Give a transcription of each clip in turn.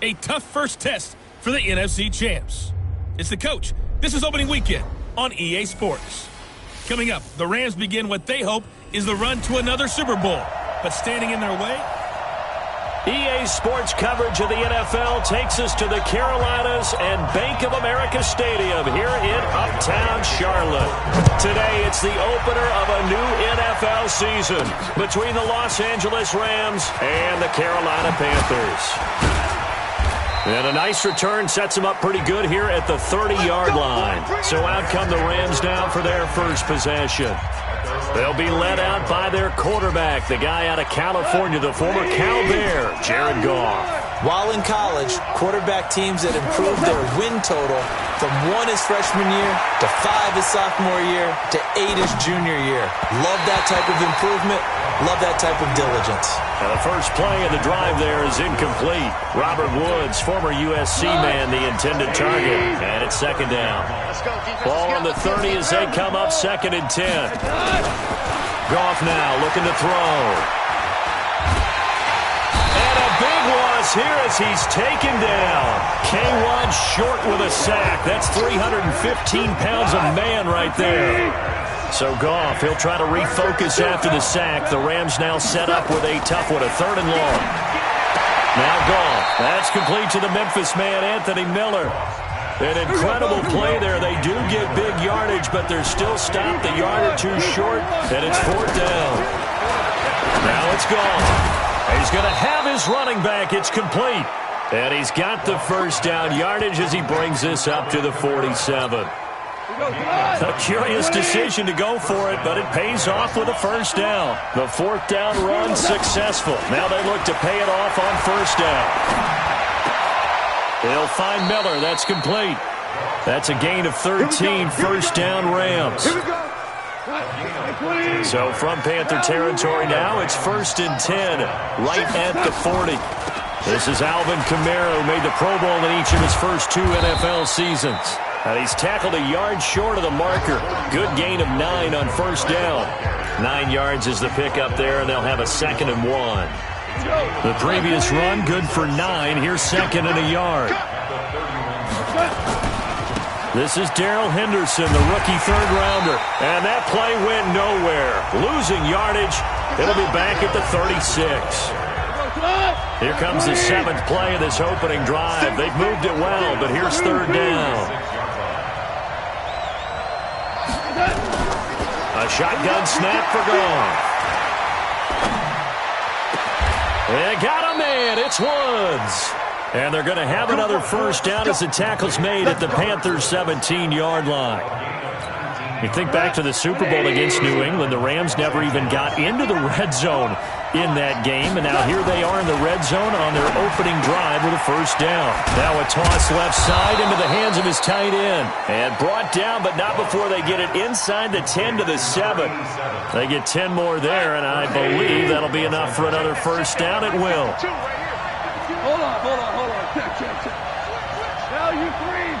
A tough first test for the NFC champs. It's the coach. This is opening weekend on EA Sports. Coming up, the Rams begin what they hope is the run to another Super Bowl. But standing in their way, EA Sports coverage of the NFL takes us to the Carolinas and Bank of America Stadium here in Uptown Charlotte. Today, it's the opener of a new NFL season between the Los Angeles Rams and the Carolina Panthers. And a nice return sets them up pretty good here at the 30-yard line. So out come the Rams now for their first possession. They'll be led out by their quarterback, the guy out of California, the former Cal Bear, Jared Goff. While in college, quarterback teams that improved their win total from 1 his freshman year to 5 his sophomore year to 8 his junior year. Love that type of improvement. Love that type of diligence. Now the first play of the drive there is incomplete. Robert Woods, former USC man, the intended target. And it's second down. Ball on the 30 as they come up 2nd and 10. Goff now looking to throw. And a big loss here as he's taken down. K1 short with a sack. That's 315 pounds of man right there. So Goff, he'll try to refocus after the sack. The Rams now set up with a tough one, a 3rd and long. Now Goff. That's complete to the Memphis man, Anthony Miller. An incredible play there. They do get big yardage, but they're still stopped a yard or two short, and it's 4th down. Now it's Goff. He's going to have his running back. It's complete. And he's got the first down yardage as he brings this up to the 47. A curious decision to go for it, but it pays off with a first down. The 4th down run successful. Now they look to pay it off on first down. They'll find Miller. That's complete. That's a gain of 13. First down Rams. So from Panther territory now, it's 1st and 10, right at the 40. This is Alvin Kamara, who made the Pro Bowl in each of his first 2 NFL seasons. And he's tackled a yard short of the marker. Good gain of 9 on first down. 9 yards is the pickup there, and they'll have a 2nd and 1. The previous run, good for 9. Here's 2nd and a yard. This is Darrell Henderson, the rookie 3rd rounder. And that play went nowhere. Losing yardage. It'll be back at the 36. Here comes the 7th play of this opening drive. They've moved it well, but here's 3rd down. A shotgun snap for Goff. They got a man. It's Woods. And they're going to have another first down as the tackle's made at the Panthers' 17-yard line. You think back to the Super Bowl against New England, the Rams never even got into the red zone in that game, and now here they are in the red zone on their opening drive with a first down. Now a toss left side into the hands of his tight end, and brought down, but not before they get it inside the 10 to the 7. They get 10 more there, and I believe that'll be enough for another first down. It will. Hold on. Check. Value free.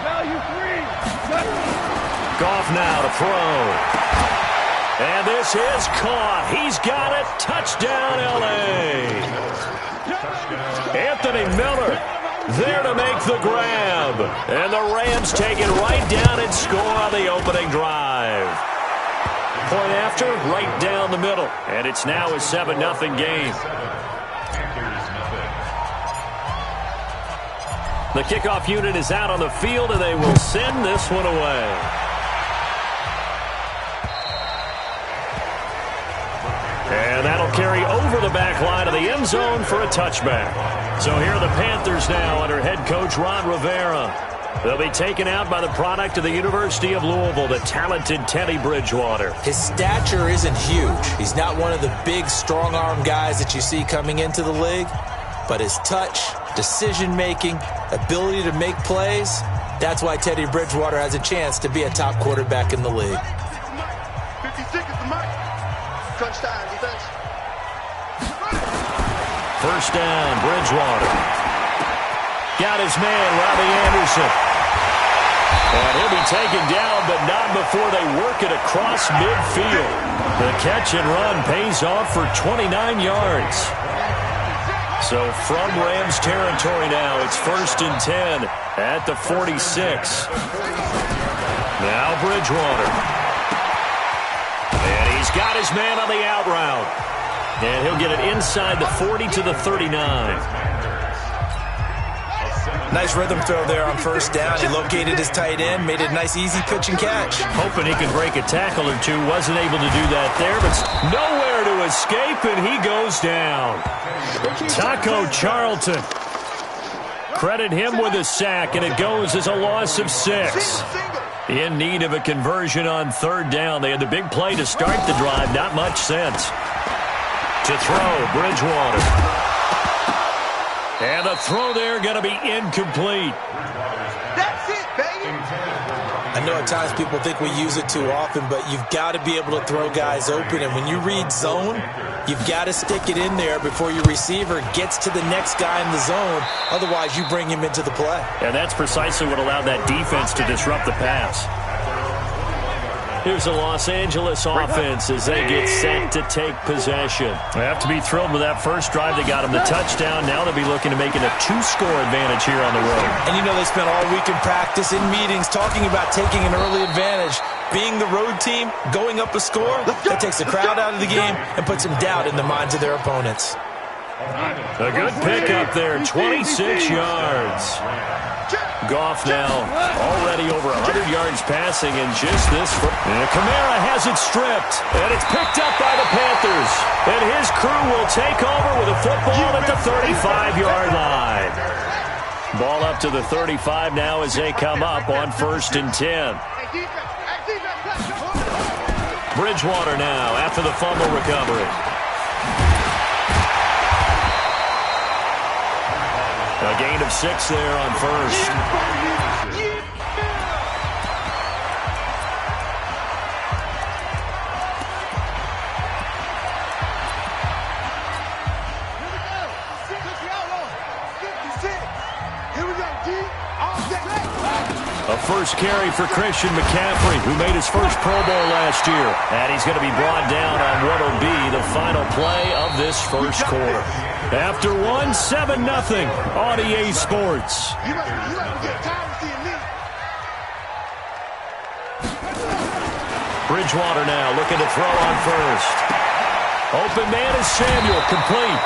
Goff now to throw. And this is caught. He's got it. Touchdown, L.A. Anthony Miller there to make the grab. And the Rams take it right down and score on the opening drive. Point after, right down the middle. And it's now a 7-0 game. The kickoff unit is out on the field, and they will send this one away. And that'll carry over the back line of the end zone for a touchback. So here are the Panthers now under head coach Ron Rivera. They'll be taken out by the product of the University of Louisville, the talented Teddy Bridgewater. His stature isn't huge. He's not one of the big, strong-arm guys that you see coming into the league. But his touch, decision-making, ability to make plays, that's why Teddy Bridgewater has a chance to be a top quarterback in the league. 50 seconds to Mike. Crunch time, defense. First down, Bridgewater. Got his man, Robbie Anderson. And he'll be taken down, but not before they work it across midfield. The catch and run pays off for 29 yards. So from Rams territory now, it's 1st and 10 at the 46. Now Bridgewater. And he's got his man on the out route. And he'll get it inside the 40 to the 39. Nice rhythm throw there on 1st down. He located his tight end, made it a nice easy pitch and catch. Hoping he could break a tackle or two. Wasn't able to do that there, but nowhere to escape, and he goes down. Taco Charlton. Credit him with a sack, and it goes as a loss of 6. In need of a conversion on 3rd down. They had the big play to start the drive. Not much sense. To throw, Bridgewater. And the throw there going to be incomplete. That's it, baby. I know at times people think we use it too often, but you've got to be able to throw guys open. And when you read zone, you've got to stick it in there before your receiver gets to the next guy in the zone. Otherwise, you bring him into the play. And that's precisely what allowed that defense to disrupt the pass. Here's the Los Angeles offense as they get set to take possession. They have to be thrilled with that first drive. They got them the touchdown. Now they'll be looking to make it a 2-score advantage here on the road. And you know they spent all week in practice, in meetings, talking about taking an early advantage. Being the road team, going up a score, that takes the crowd out of the game and puts some doubt in the minds of their opponents. A good pickup there, 26 yards. Goff now already over 100 yards passing in just this. And Kamara has it stripped, and it's picked up by the Panthers. And his crew will take over with a football at the 35-yard line. Ball up to the 35 now as they come up on 1st and 10. Bridgewater now after the fumble recovery. A gain of 6 there on 1st. A first carry for Christian McCaffrey, who made his first Pro Bowl last year. And he's going to be brought down on what will be the final play of this first quarter. After 7-0 on EA Sports. Bridgewater now looking to throw on 1st. Open man is Samuel, complete.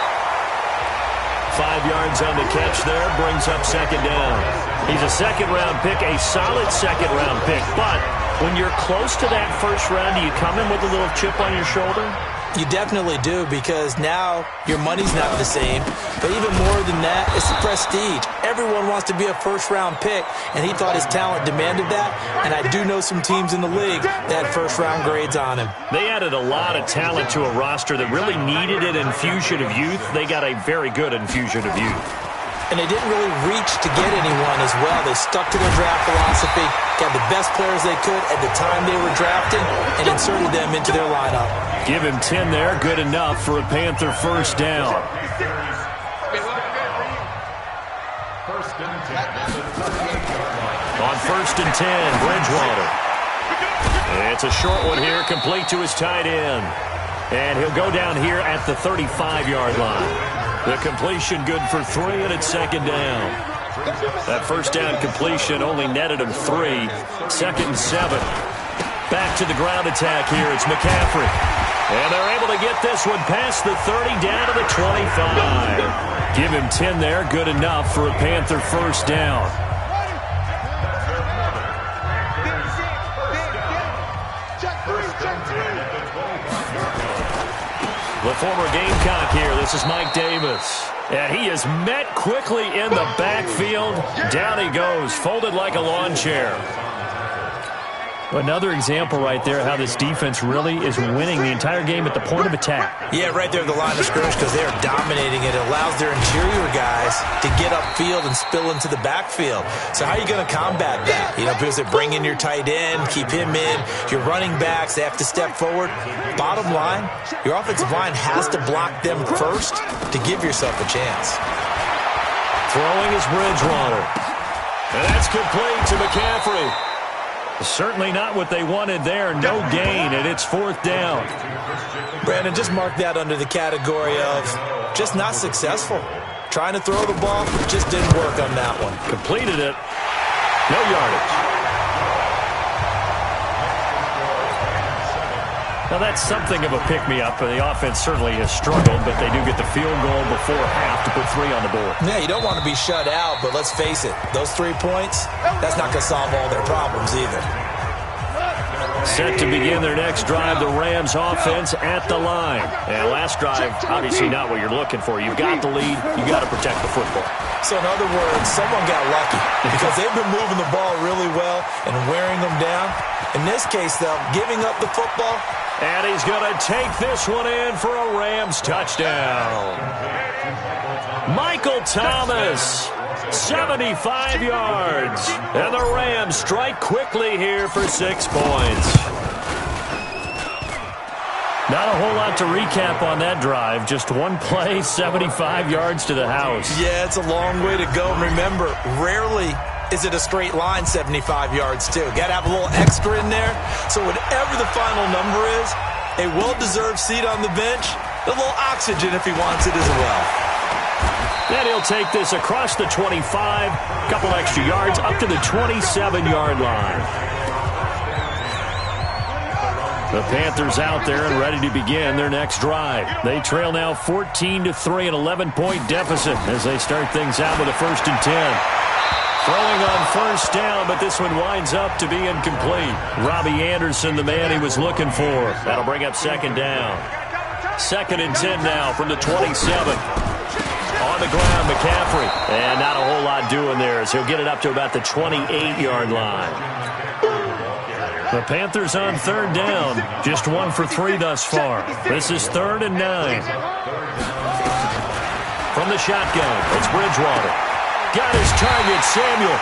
5 yards on the catch there, brings up 2nd down. He's a 2nd-round pick, a solid 2nd-round pick. But when you're close to that 1st round, do you come in with a little chip on your shoulder? You definitely do, because now your money's not the same. But even more than that, it's the prestige. Everyone wants to be a 1st-round pick, and he thought his talent demanded that. And I do know some teams in the league that 1st-round grades on him. They added a lot of talent to a roster that really needed an infusion of youth. They got a very good infusion of youth. And they didn't really reach to get anyone as well. They stuck to their draft philosophy, got the best players they could at the time they were drafting, and inserted them into their lineup. Give him 10 there, good enough for a Panther 1st down. On 1st and 10, Bridgewater. It's a short one here, complete to his tight end. And he'll go down here at the 35-yard line. The completion good for 3, and it's 2nd down. That 1st down completion only netted him 3. 2nd and 7. Back to the ground attack here. It's McCaffrey. And they're able to get this one past the 30 down to the 25. Give him 10 there. Good enough for a Panther 1st down. The former Gamecock here. This is Mike Davis. And he is met quickly in the backfield. Down he goes, folded like a lawn chair. Another example right there how this defense really is winning the entire game at the point of attack. Yeah, right there at the line of scrimmage, because they are dominating it. It allows their interior guys to get upfield and spill into the backfield. So how are you going to combat that? You know, because they bring in your tight end, keep him in. Your running backs, they have to step forward. Bottom line, your offensive line has to block them first to give yourself a chance. Throwing is Bridgewater. And that's complete to McCaffrey. Certainly not what they wanted there. No gain, and it's 4th down. Brandon, just mark that under the category of just not successful. Trying to throw the ball, just didn't work on that one. Completed it. No yardage. Now, that's something of a pick-me-up. The offense certainly has struggled, but they do get the field goal before half to put 3 on the board. Yeah, you don't want to be shut out, but let's face it, those 3 points, that's not going to solve all their problems either. Set to begin their next drive, the Rams offense at the line. And last drive, obviously not what you're looking for. You've got the lead. You've got to protect the football. So in other words, someone got lucky because they've been moving the ball really well and wearing them down. In this case, though, giving up the football. And he's going to take this one in for a Rams touchdown. Michael Thomas, 75 yards. And the Rams strike quickly here for 6 points. Not a whole lot to recap on that drive. Just one play, 75 yards to the house. Yeah, it's a long way to go. Remember, rarely is it a straight line 75 yards, too. Got to have a little extra in there. So whatever the final number is, a well-deserved seat on the bench, a little oxygen if he wants it as well. And he'll take this across the 25, a couple extra yards, up to the 27-yard line. The Panthers out there and ready to begin their next drive. They trail now 14-3, an 11-point deficit as they start things out with a 1st and 10. Throwing on first down, but this one winds up to be incomplete. Robbie Anderson, the man he was looking for. That'll bring up 2nd down. 2nd and 10 now from the 27. On the ground, McCaffrey. And not a whole lot doing there as he'll get it up to about the 28-yard line. The Panthers on 3rd down. Just 1 for 3 thus far. This is 3rd and 9. From the shotgun, it's Bridgewater. Got his target, Samuel.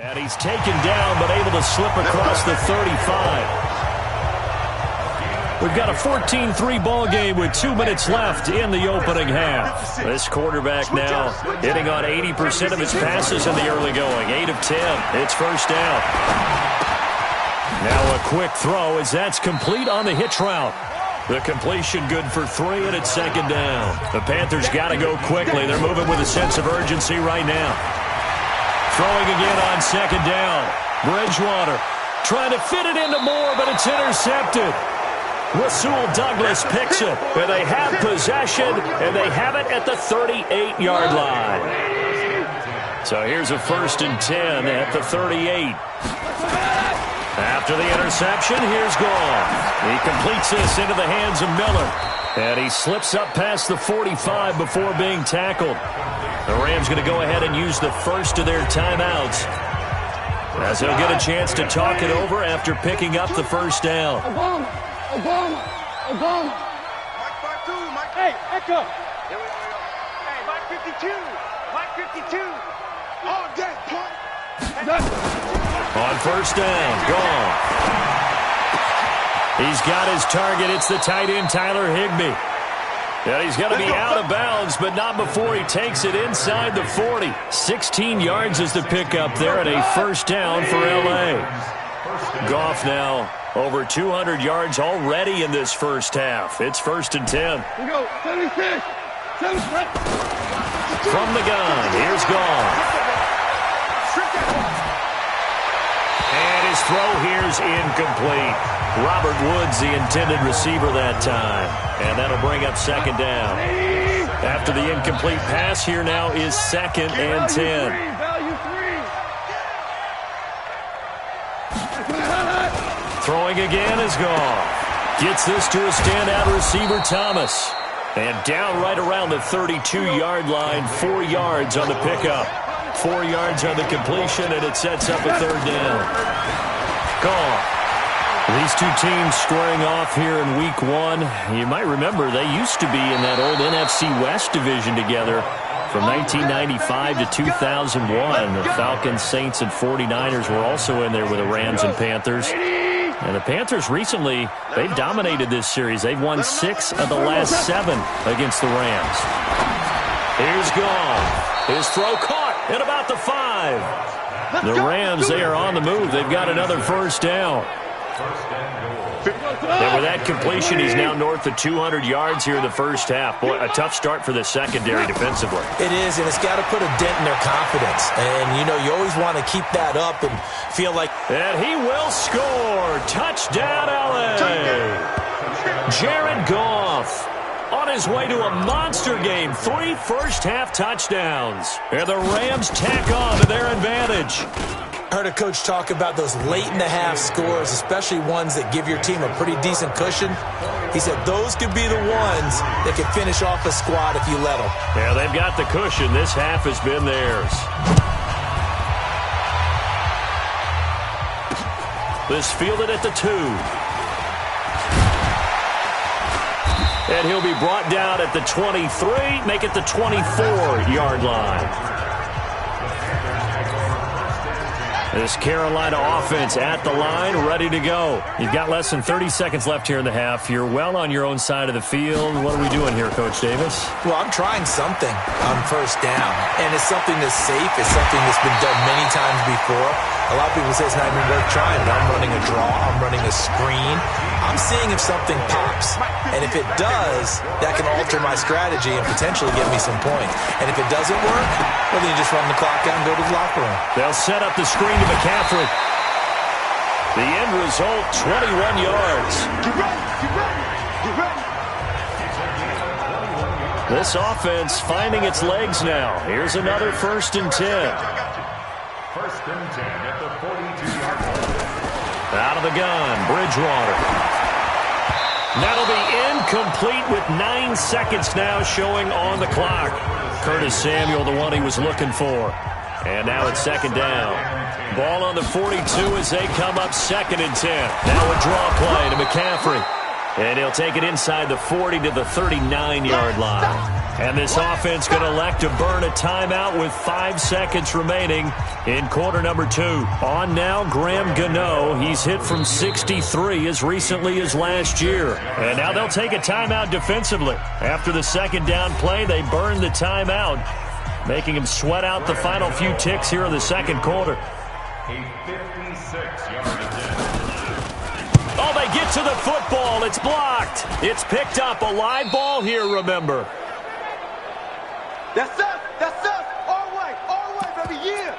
And he's taken down, but able to slip across the 35. We've got a 14-3 ball game with 2 minutes left in the opening half. This quarterback now hitting on 80% of his passes in the early going. 8 of 10. It's first down. Now a quick throw as that's complete on the hitch route. The completion good for 3, and it's 2nd down. The Panthers got to go quickly. They're moving with a sense of urgency right now. Throwing again on 2nd down. Bridgewater trying to fit it into Moore, but it's intercepted. Rasul Douglas picks it, and they have possession, and they have it at the 38-yard line. So here's a 1st and 10 at the 38. After the interception, here's Goff. He completes this into the hands of Miller, and he slips up past the 45 before being tackled. The Rams going to go ahead and use the first of their timeouts as they'll get a chance to talk it over after picking up the first down. Obama. Mike 5-2, Mike. Hey, Echo. Here we go. Hey, Mike 52. Mike 52. All day, punk. On first down, gone. He's got his target. It's the tight end, Tyler Higbee. And he's going to be out of bounds, but not before he takes it inside the 40. 16 yards is the pickup there, and a first down for L.A. Goff now over 200 yards already in this first half. It's 1st and 10. We go, 76. From the gun, here's Goff. And his throw here's incomplete. Robert Woods, the intended receiver that time. And that'll bring up 2nd down. After the incomplete pass, here now is 2nd and 10. Throwing again is Goff. Gets this to a standout receiver, Thomas. And down right around the 32-yard line, 4 yards on the pickup. 4 yards on the completion, and it sets up a 3rd down. Goff. These two teams squaring off here in Week 1. You might remember they used to be in that old NFC West division together. From 1995 to 2001, the Falcons, Saints, and 49ers were also in there with the Rams and Panthers. And the Panthers recently, they've dominated this series. They've won 6 of the last 7 against the Rams. Here's Goff. His throw caught at about the 5. The Rams, they are on the move. They've got another first down. And with that completion, he's now north of 200 yards here in the first half. Boy, a tough start for the secondary defensively. It is, and it's got to put a dent in their confidence. And, you know, you always want to keep that up and feel like... And he will score. Touchdown, L.A. Jared Goff on his way to a monster game. 3 first-half touchdowns. And the Rams tack on to their advantage. I heard a coach talk about those late-in-the-half scores, especially ones that give your team a pretty decent cushion. He said those could be the ones that can finish off a squad if you let them. Yeah, they've got the cushion. This half has been theirs. This fielded at the 2. And he'll be brought down at the 23, make it the 24-yard line. This Carolina offense at the line, ready to go. You've got less than 30 seconds left here in the half. You're well on your own side of the field. What are we doing here, Coach Davis? Well, I'm trying something on first down, and it's something that's safe. It's something that's been done many times before. A lot of people say it's not even worth trying, but I'm running a draw. I'm running a screen. I'm seeing if something pops, and if it does, that can alter my strategy and potentially get me some points. And if it doesn't work, well, then you just run the clock out and go to the locker room. They'll set up the screen to McCaffrey. The end result, 21 yards. Get ready, get ready, get ready. This offense finding its legs now. Here's another 1st and 10. 1st and 10 at the 42-yard line. Out of the gun, Bridgewater. That'll be incomplete with 9 seconds now showing on the clock. Curtis Samuel, the one he was looking for. And now it's 2nd down. Ball on the 42 as they come up 2nd and 10. Now a draw play to McCaffrey. And he'll take it inside the 40 to the 39-yard line. And this offense going to elect to burn a timeout with 5 seconds remaining in quarter number 2. On now, Graham Gano. He's hit from 63 as recently as last year. And now they'll take a timeout defensively. After the 2nd down play, they burn the timeout, making him sweat out the final few ticks here in the 2nd quarter. A 56-yard attempt. Oh, they get to the football. It's blocked. It's picked up. A live ball here, remember. That's us, that's us. All right, baby, yeah.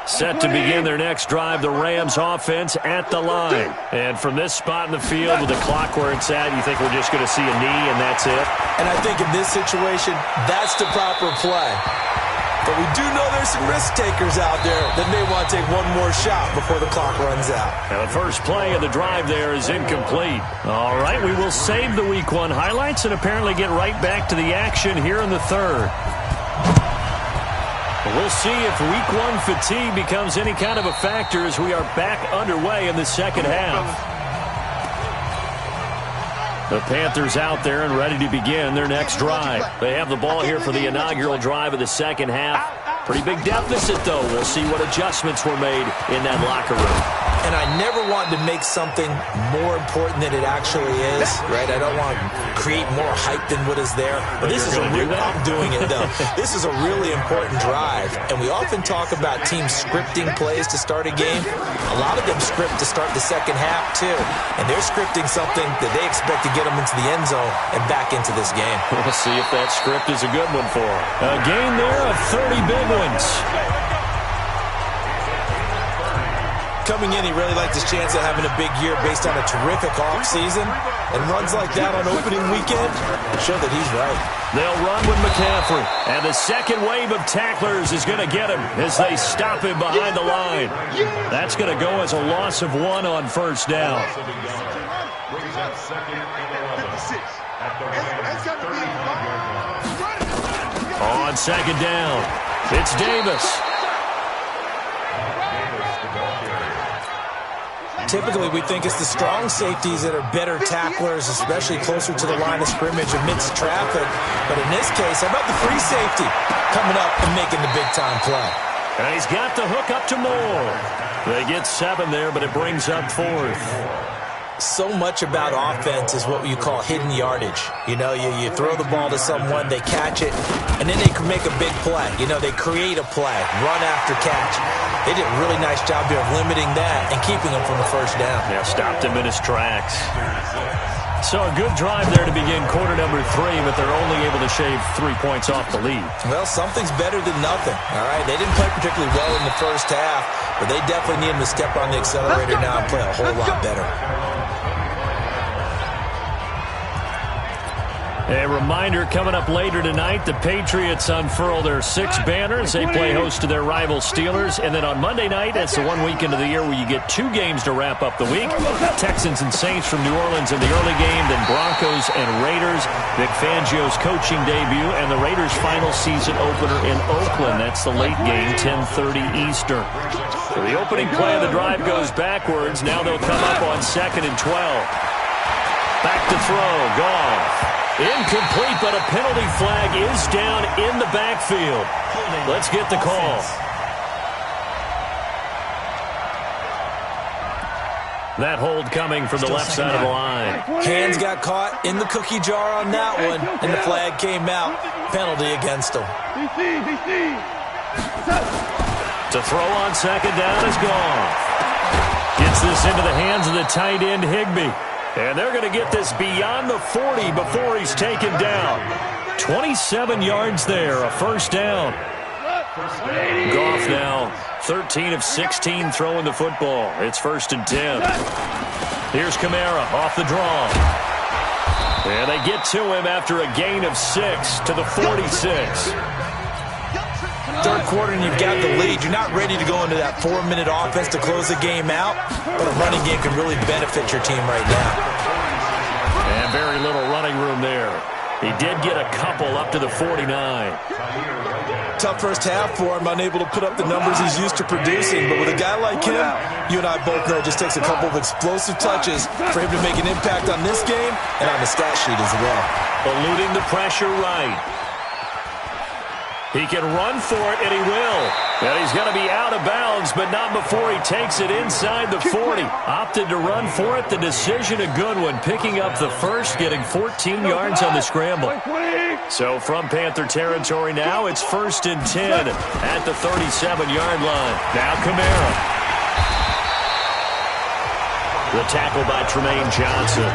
Set to begin their next drive, the Rams offense at the line. And from this spot in the field with the clock where it's at, you think we're just going to see a knee and that's it? And I think in this situation, that's the proper play. But we do know there's some risk takers out there that may want to take one more shot before the clock runs out. And the first play of the drive there is incomplete. All right, we will save the Week 1 highlights and apparently get right back to the action here in the 3rd. We'll see if Week 1 fatigue becomes any kind of a factor as we are back underway in the 2nd half. The Panthers out there and ready to begin their next drive. They have the ball here for the inaugural drive of the 2nd half. Pretty big deficit, though. We'll see what adjustments were made in that locker room. And I never want to make something more important than it actually is, right? I don't want to create more hype than what is there. But this is I'm doing it, though. This is a really important drive. And we often talk about teams scripting plays to start a game. A lot of them script to start the 2nd half, too. And they're scripting something that they expect to get them into the end zone and back into this game. We'll see if that script is a good one for them. A game there of 30 big ones. Coming in, he really liked his chance of having a big year based on a terrific offseason. And runs like that on opening weekend show that he's right. They'll run with McCaffrey. And the second wave of tacklers is going to get him as they stop him behind the line. That's going to go as a loss of 1 on 1st down. Brings up 2nd and 11. At the On 2nd down, it's Davis. Typically, we think it's the strong safeties that are better tacklers, especially closer to the line of scrimmage amidst traffic. But in this case, how about the free safety coming up and making the big-time play? And he's got the hook up to Moore. They get 7 there, but it brings up 4th. So much about offense is what you call hidden yardage. You know, you throw the ball to someone, they catch it, and then they can make a big play. You know, they create a play, run after catch. They did a really nice job here of limiting that and keeping him from the first down. Yeah, stopped him in his tracks. So a good drive there to begin quarter number 3, but they're only able to shave 3 points off the lead. Well, something's better than nothing, all right? They didn't play particularly well in the first half, but they definitely need him to step on the accelerator now and play a whole lot better. A reminder coming up later tonight, the Patriots unfurl their 6 banners. They play host to their rival Steelers. And then on Monday night, it's the one weekend of the year where you get 2 games to wrap up the week. Texans and Saints from New Orleans in the early game, then Broncos and Raiders. Vic Fangio's coaching debut and the Raiders' final season opener in Oakland. That's the late game, 10:30 Eastern. So the opening play of the drive goes backwards. Now they'll come up on 2nd and 12. Back to throw, Goff. Incomplete, but a penalty flag is down in the backfield. Let's get the call. That hold coming from the left side of the line. Hands got caught in the cookie jar on that one, and the flag came out. Penalty against them. To throw on 2nd down is Goff. Gets this into the hands of the tight end, Higbee. And they're going to get this beyond the 40 before he's taken down. 27 yards there, a first down. Goff now 13 of 16 throwing the football. It's 1st and 10. Here's Kamara off the draw. And they get to him after a gain of 6 to the 46. Third quarter and you've got the lead. You're not ready to go into that 4-minute offense to close the game out, but a running game can really benefit your team right now. And very little running room there. He did get a couple up to the 49. Tough first half for him, unable to put up the numbers he's used to producing, but with a guy like him, you and I both know it just takes a couple of explosive touches for him to make an impact on this game and on the stat sheet as well. Eluding the pressure right. He can run for it, and he will. And he's going to be out of bounds, but not before he takes it inside the 40. Opted to run for it. The decision a good one. Picking up the first, getting 14 yards on the scramble. So from Panther territory now, it's 1st and 10 at the 37-yard line. Now Kamara. The tackle by Tremaine Johnson.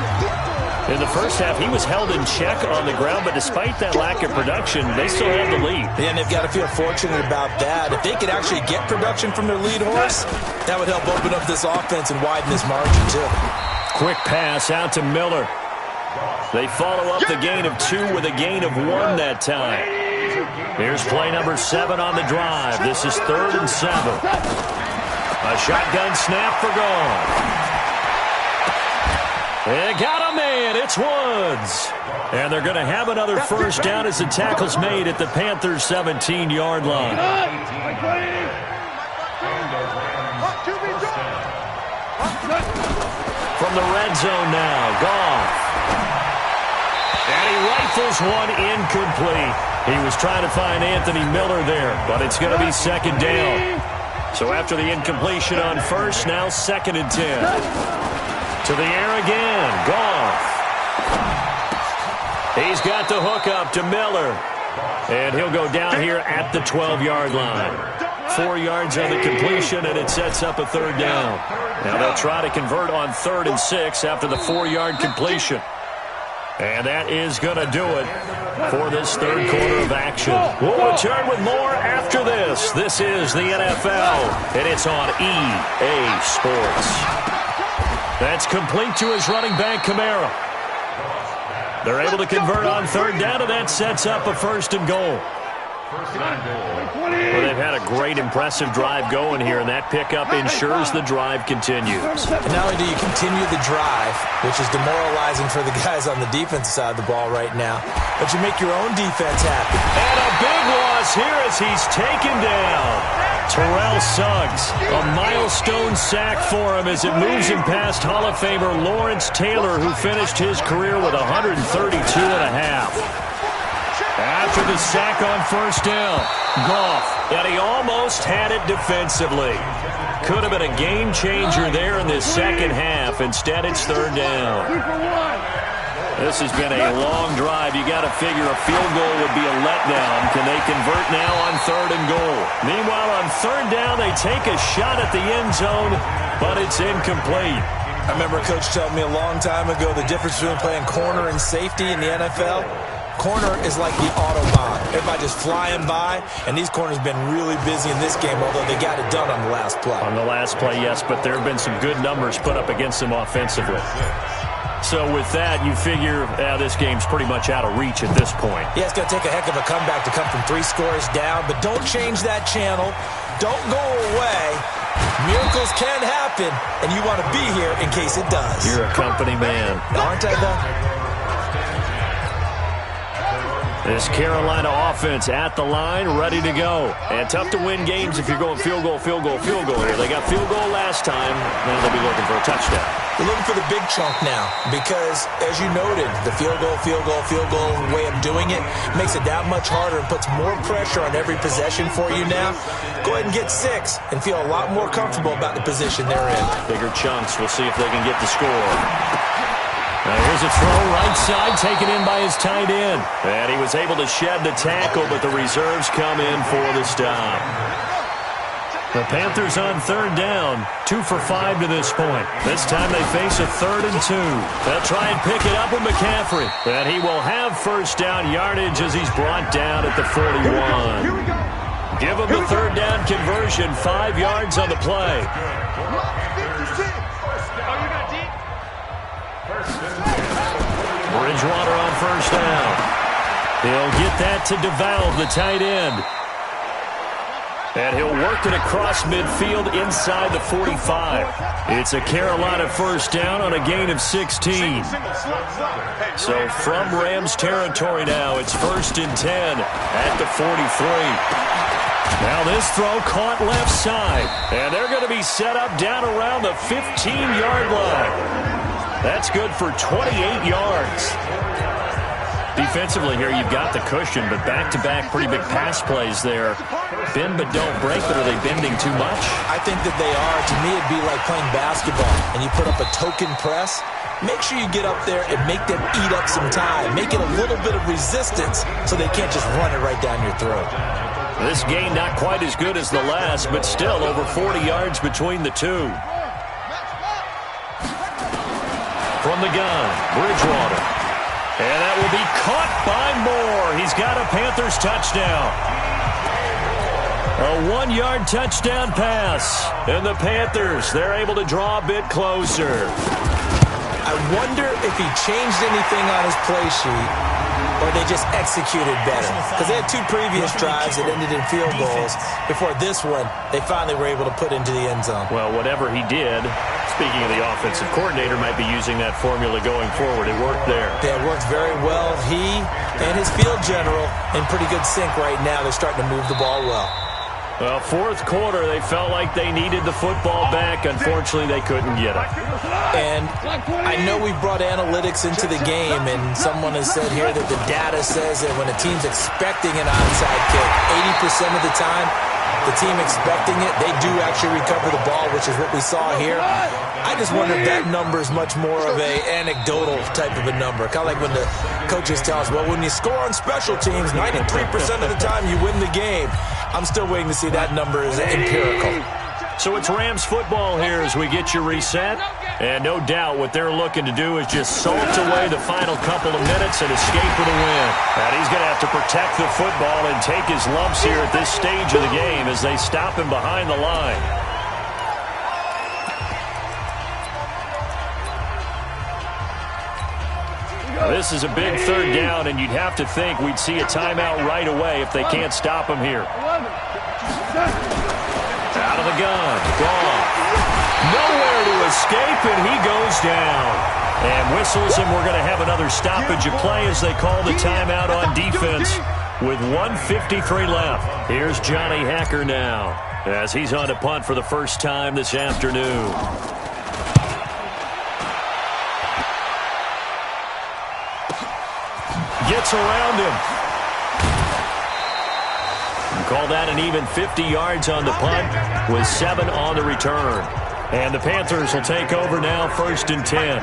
In the first half, he was held in check on the ground, but despite that lack of production, they still have the lead. And they've got to feel fortunate about that. If they could actually get production from their lead horse, that would help open up this offense and widen this margin, too. Quick pass out to Miller. They follow up the gain of 2 with a gain of 1 that time. Here's play number 7 on the drive. This is 3rd and 7. A shotgun snap for Goff. They got a man. It's Woods. And they're going to have another first down as the tackle's made at the Panthers' 17-yard line. From the red zone now, Goff. And he rifles one incomplete. He was trying to find Anthony Miller there, but it's going to be 2nd down. So after the incompletion on 1st, now 2nd and 10. To the air again, Goff. He's got the hook up to Miller. And he'll go down here at the 12-yard line. 4 yards on the completion, and it sets up a 3rd down. Now they'll try to convert on 3rd and 6 after the 4-yard completion. And that is going to do it for this 3rd quarter of action. We'll return with more after this. This is the NFL, and it's on EA Sports. That's complete to his running back, Kamara. They're able to convert on 3rd down, and that sets up a 1st and goal. Well, they've had a great, impressive drive going here, and that pickup ensures the drive continues. And not only do you continue the drive, which is demoralizing for the guys on the defensive side of the ball right now, but you make your own defense happy. And a big loss here as he's taken down. Terrell Suggs, a milestone sack for him as it moves him past Hall of Famer Lawrence Taylor, who finished his career with 132 and a half. After the sack on first down, Goff, and he almost had it defensively. Could have been a game changer there in this second half. Instead, it's third down. This has been a long drive. You got to figure a field goal would be a letdown. Can they convert now on third and goal? Meanwhile, on third down, they take a shot at the end zone, but it's incomplete. I remember Coach telling me a long time ago the difference between playing corner and safety in the NFL. Corner is like the Autobahn. Everybody just flying by, and these corners have been really busy in this game, although they got it done on the last play. On the last play, yes, but there have been some good numbers put up against them offensively. So with that, you figure this game's pretty much out of reach at this point. Yeah, it's going to take a heck of a comeback to come from 3 scores down, but don't change that channel. Don't go away. Miracles can happen, and you want to be here in case it does. You're a company man. Aren't I, though? This Carolina offense at the line, ready to go. And tough to win games if you're going field goal, field goal, field goal here. They got field goal last time, and they'll be looking for a touchdown. They're looking for the big chunk now because, as you noted, the field goal way of doing it makes it that much harder and puts more pressure on every possession for you now. Go ahead and get 6 and feel a lot more comfortable about the position they're in. Bigger chunks. We'll see if they can get the score. Now here's a throw right side taken in by his tight end. And he was able to shed the tackle, but the reserves come in for the stop. The Panthers on third down, 2 for 5 to this point. This time they face a 3rd and 2. They'll try and pick it up with McCaffrey. And he will have first down yardage as he's brought down at the 41. Give him the third down conversion, 5 yards on the play. Bridgewater on first down. He'll get that to DeValve, the tight end. And he'll work it across midfield inside the 45. It's a Carolina first down on a gain of 16. So from Rams territory now, it's 1st and 10 at the 43. Now this throw caught left side. And they're going to be set up down around the 15-yard line. That's good for 28 yards. Defensively here, you've got the cushion, but back-to-back pretty big pass plays there. Bend but don't break, but are they bending too much? I think that they are. To me, it'd be like playing basketball, and you put up a token press. Make sure you get up there and make them eat up some time. Make it a little bit of resistance so they can't just run it right down your throat. This game not quite as good as the last, but still over 40 yards between the two. From the gun, Bridgewater. And that will be caught by Moore. He's got a Panthers touchdown. A 1-yard touchdown pass. And the Panthers, they're able to draw a bit closer. I wonder if he changed anything on his play sheet or they just executed better. Because they had 2 previous drives that ended in field goals. Before this one, they finally were able to put into the end zone. Well, whatever he did, speaking of the offensive coordinator, might be using that formula going forward. It worked there. Yeah, it worked very well. He and his field general in pretty good sync right now. They're starting to move the ball well. Well, 4th quarter, they felt like they needed the football back. Unfortunately, they couldn't get it. And I know we brought analytics into the game, and someone has said here that the data says that when a team's expecting an onside kick, 80% of the time, the team expecting it, they do actually recover the ball, which is what we saw here. I just wonder if that number is much more of a anecdotal type of a number. Kind of like when the coaches tell us, well, when you score on special teams, 93% of the time you win the game. I'm still waiting to see that number is empirical. So it's Rams football here as we get you reset. And no doubt what they're looking to do is just salt away the final couple of minutes and escape with a win. And he's going to have to protect the football and take his lumps here at this stage of the game as they stop him behind the line. This is a big third down, and you'd have to think we'd see a timeout right away if they can't stop him here. Out of the gun, Goff. Nowhere to escape, and he goes down. And whistles, and we're going to have another stoppage of play as they call the timeout on defense with 1:53 left. Here's Johnny Hacker now. as he's on to punt for the first time this afternoon. Gets around him. Call that an even 50 yards on the punt with 7 on the return. And the Panthers will take over now, 1st and 10.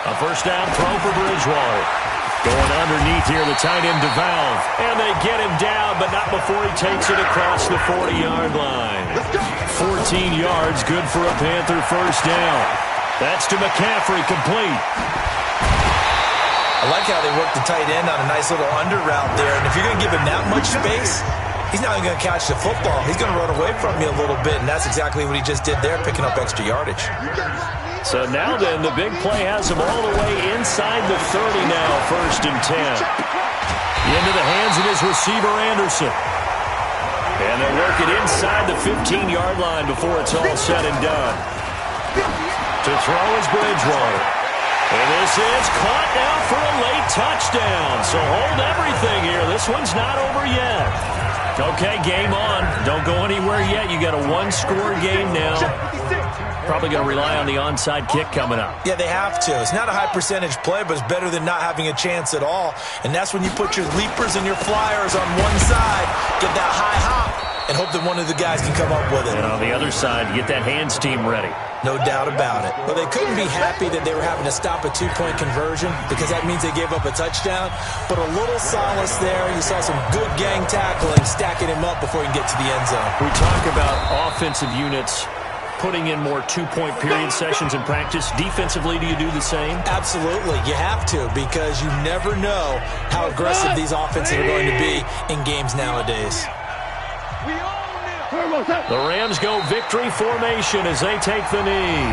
A first down throw for Bridgewater. Going underneath here, the tight end DeValve. And they get him down, but not before he takes it across the 40-yard line. 14 yards, good for a Panther first down. That's to McCaffrey, complete. I like how they work the tight end on a nice little under route there. And if you're going to give him that much space, he's not even going to catch the football. He's going to run away from you a little bit, and that's exactly what he just did there, picking up extra yardage. So now then, the big play has him all the way inside the 30 now, 1st and 10. Into the hands of his receiver, Anderson. And they'll work it inside the 15-yard line before it's all said and done. To throw is Bridgewater. And this is caught now for a late touchdown. So hold everything here. This one's not over yet. Okay, game on. Don't go anywhere yet. You got a 1-score game now. Probably going to rely on the onside kick coming up. Yeah, they have to. It's not a high percentage play, but it's better than not having a chance at all. And that's when you put your leapers and your flyers on one side, get that high hop, and hope that one of the guys can come up with it. And on the other side, get that hands team ready. No doubt about it. Well, they couldn't be happy that they were having to stop a 2-point conversion because that means they gave up a touchdown. But a little solace there. You saw some good gang tackling, stacking him up before he can get to the end zone. We talk about offensive units putting in more 2-point period sessions in practice. Defensively, do you do the same? Absolutely. You have to, because you never know how aggressive these offenses are going to be in games nowadays. The Rams go victory formation as they take the knee.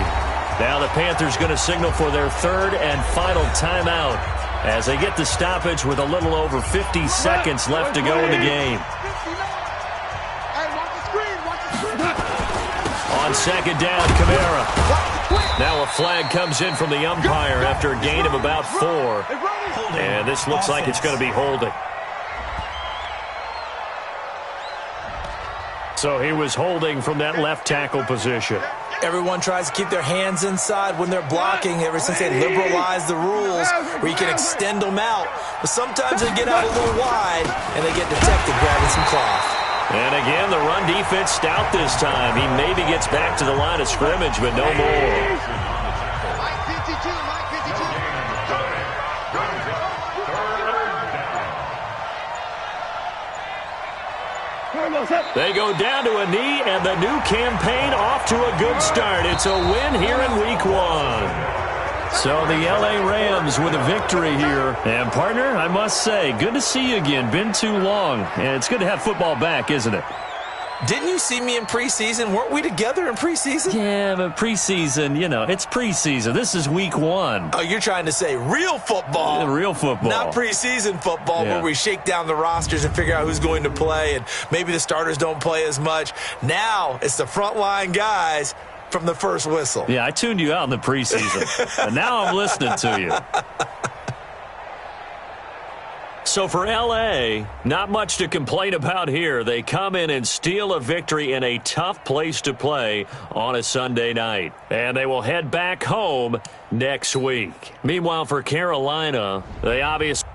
Now the Panthers going to signal for their 3rd and final timeout as they get the stoppage with a little over 50 seconds left to go in the game. On 2nd down, Kamara. Now a flag comes in from the umpire after a gain of about 4. And this looks like it's going to be holding. So he was holding from that left tackle position. Everyone tries to keep their hands inside when they're blocking ever since they liberalized the rules where you can extend them out. But sometimes they get out a little wide and they get detected grabbing some cloth. And again, the run defense stout this time. He maybe gets back to the line of scrimmage, but no more. They go down to a knee, and the new campaign off to a good start. It's a win here in Week 1. So the L.A. Rams with a victory here. And, partner, I must say, good to see you again. Been too long. And it's good to have football back, isn't it? Didn't you see me in preseason? Weren't we together in preseason? Yeah, but preseason, you know, it's preseason. This is Week 1. Oh, you're trying to say real football. Yeah, real football. Not preseason football where we shake down the rosters and figure out who's going to play, and maybe the starters don't play as much. Now it's the frontline guys from the first whistle. Yeah, I tuned you out in the preseason, and now I'm listening to you. So for L.A., not much to complain about here. They come in and steal a victory in a tough place to play on a Sunday night. And they will head back home next week. Meanwhile, for Carolina, they obviously